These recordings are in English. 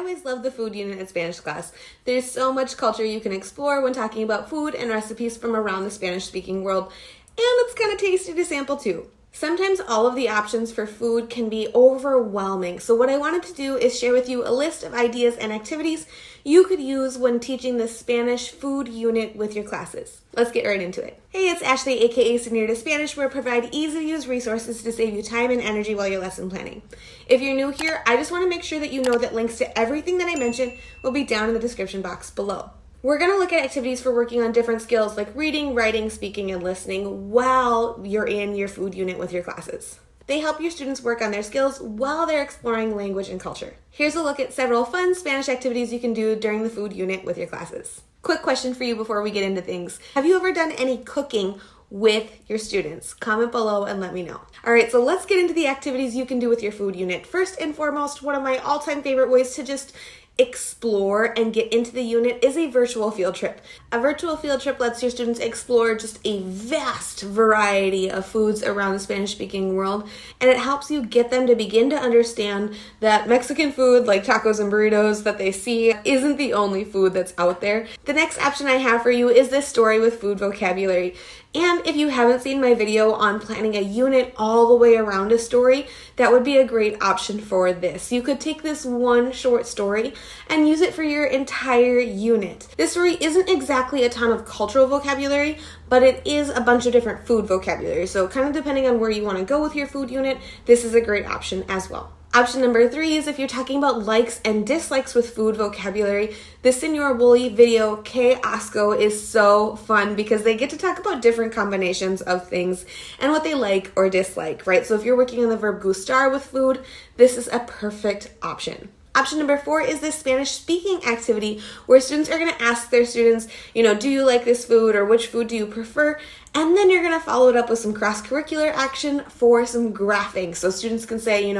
always love the food unit in Spanish class. There's so much culture you can explore when talking about food and recipes from around the Spanish-speaking world, and it's kind of tasty to sample too. Sometimes all of the options for food can be overwhelming, so what I wanted to do is share with you a list of ideas and activities you could use when teaching the Spanish food unit with your classes. Let's get right into it. Hey, it's Ashley, aka Senorita Spanish, where I provide easy-to-use resources to save you time and energy while you're lesson planning. If you're new here, I just want to make sure that you know that links to everything that I mentioned will be down in the description box below. We're going to look at activities for working on different skills like reading, writing, speaking, and listening while you're in your food unit with your classes. They help your students work on their skills while they're exploring language and culture. Here's a look at several fun Spanish activities you can do during the food unit with your classes. Quick question for you before we get into things. Have you ever done any cooking with your students? Comment below and let me know. All right, so let's get into the activities you can do with your food unit. First and foremost, one of my all-time favorite ways to just explore and get into the unit is a virtual field trip. A virtual field trip lets your students explore just a vast variety of foods around the Spanish-speaking world, and it helps you get them to begin to understand that Mexican food like tacos and burritos that they see isn't the only food that's out there. The next option I have for you is this story with food vocabulary. And if you haven't seen my video on planning a unit all the way around a story, that would be a great option for this. You could take this one short story and use it for your entire unit. This story isn't exactly a ton of cultural vocabulary, but it is a bunch of different food vocabulary. So kind of depending on where you want to go with your food unit, this is a great option as well. Option number 3 is if you're talking about likes and dislikes with food vocabulary, the Senor Bully video, Que Asco, is so fun because they get to talk about different combinations of things and what they like or dislike, right? So if you're working on the verb gustar with food, this is a perfect option. Option number 4 is this Spanish speaking activity where students are going to ask their students, do you like this food or which food do you prefer? And then you're going to follow it up with some cross-curricular action for some graphing. So students can say,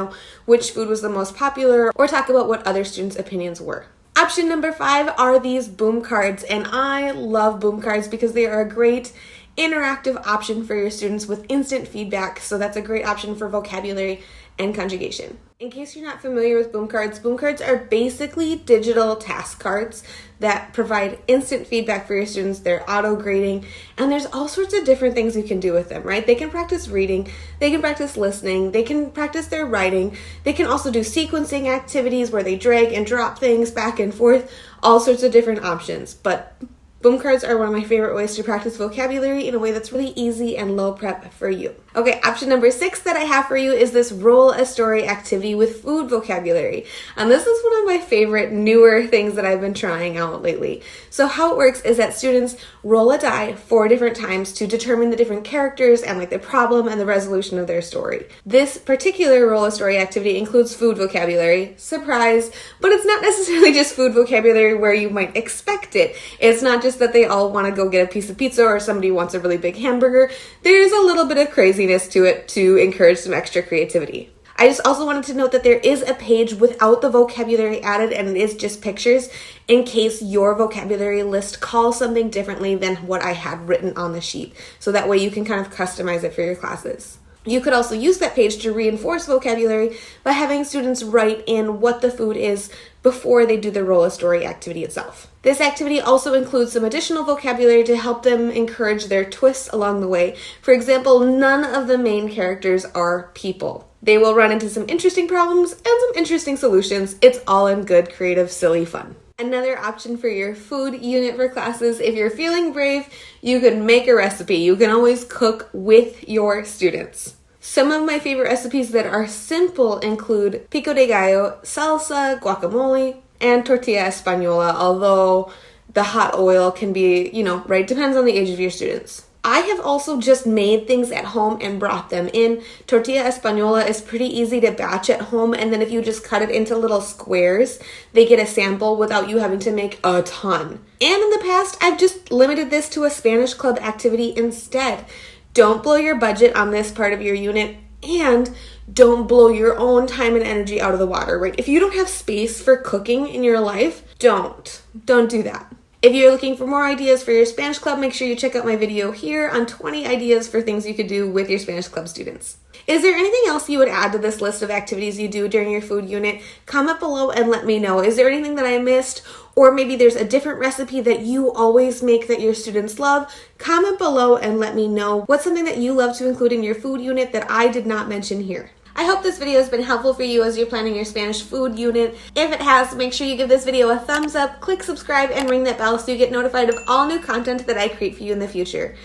which food was the most popular or talk about what other students' opinions were. Option number 5 are these boom cards. And I love boom cards because they are a great interactive option for your students with instant feedback. So that's a great option for vocabulary and conjugation. In case you're not familiar with boom cards are basically digital task cards that provide instant feedback for your students. They're auto-grading, and there's all sorts of different things you can do with them, right? They can practice reading, they can practice listening, they can practice their writing, they can also do sequencing activities where they drag and drop things back and forth, all sorts of different options. But boom cards are one of my favorite ways to practice vocabulary in a way that's really easy and low prep for you. Okay, option number 6 that I have for you is this roll a story activity with food vocabulary. And this is one of my favorite newer things that I've been trying out lately. So how it works is that students roll a die 4 different times to determine the different characters and the problem and the resolution of their story. This particular roll a story activity includes food vocabulary, surprise, but it's not necessarily just food vocabulary where you might expect it. It's not just that they all want to go get a piece of pizza or somebody wants a really big hamburger. There's a little bit of craziness to it to encourage some extra creativity. I just also wanted to note that there is a page without the vocabulary added, and it is just pictures in case your vocabulary list calls something differently than what I had written on the sheet. So that way you can kind of customize it for your classes. You could also use that page to reinforce vocabulary by having students write in what the food is before they do the roll a story activity itself. This activity also includes some additional vocabulary to help them encourage their twists along the way. For example, none of the main characters are people. They will run into some interesting problems and some interesting solutions. It's all in good, creative, silly fun. Another option for your food unit for classes, if you're feeling brave, you can make a recipe. You can always cook with your students. Some of my favorite recipes that are simple include pico de gallo, salsa, guacamole, and tortilla española, although the hot oil can be, right, depends on the age of your students. I have also just made things at home and brought them in. Tortilla española is pretty easy to batch at home, and then if you just cut it into little squares, they get a sample without you having to make a ton. And in the past, I've just limited this to a Spanish club activity instead. Don't blow your budget on this part of your unit, and don't blow your own time and energy out of the water, right? If you don't have space for cooking in your life, don't do that. If you're looking for more ideas for your Spanish club, make sure you check out my video here on 20 ideas for things you could do with your Spanish club students. Is there anything else you would add to this list of activities you do during your food unit? Comment below and let me know. Is there anything that I missed? Or maybe there's a different recipe that you always make that your students love? Comment below and let me know what's something that you love to include in your food unit that I did not mention here. I hope this video has been helpful for you as you're planning your Spanish food unit. If it has, make sure you give this video a thumbs up, click subscribe, and ring that bell so you get notified of all new content that I create for you in the future.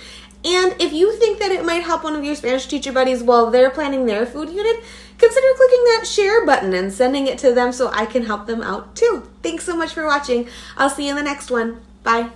And if you think that it might help one of your Spanish teacher buddies while they're planning their food unit, consider clicking that share button and sending it to them so I can help them out too. Thanks so much for watching. I'll see you in the next one. Bye.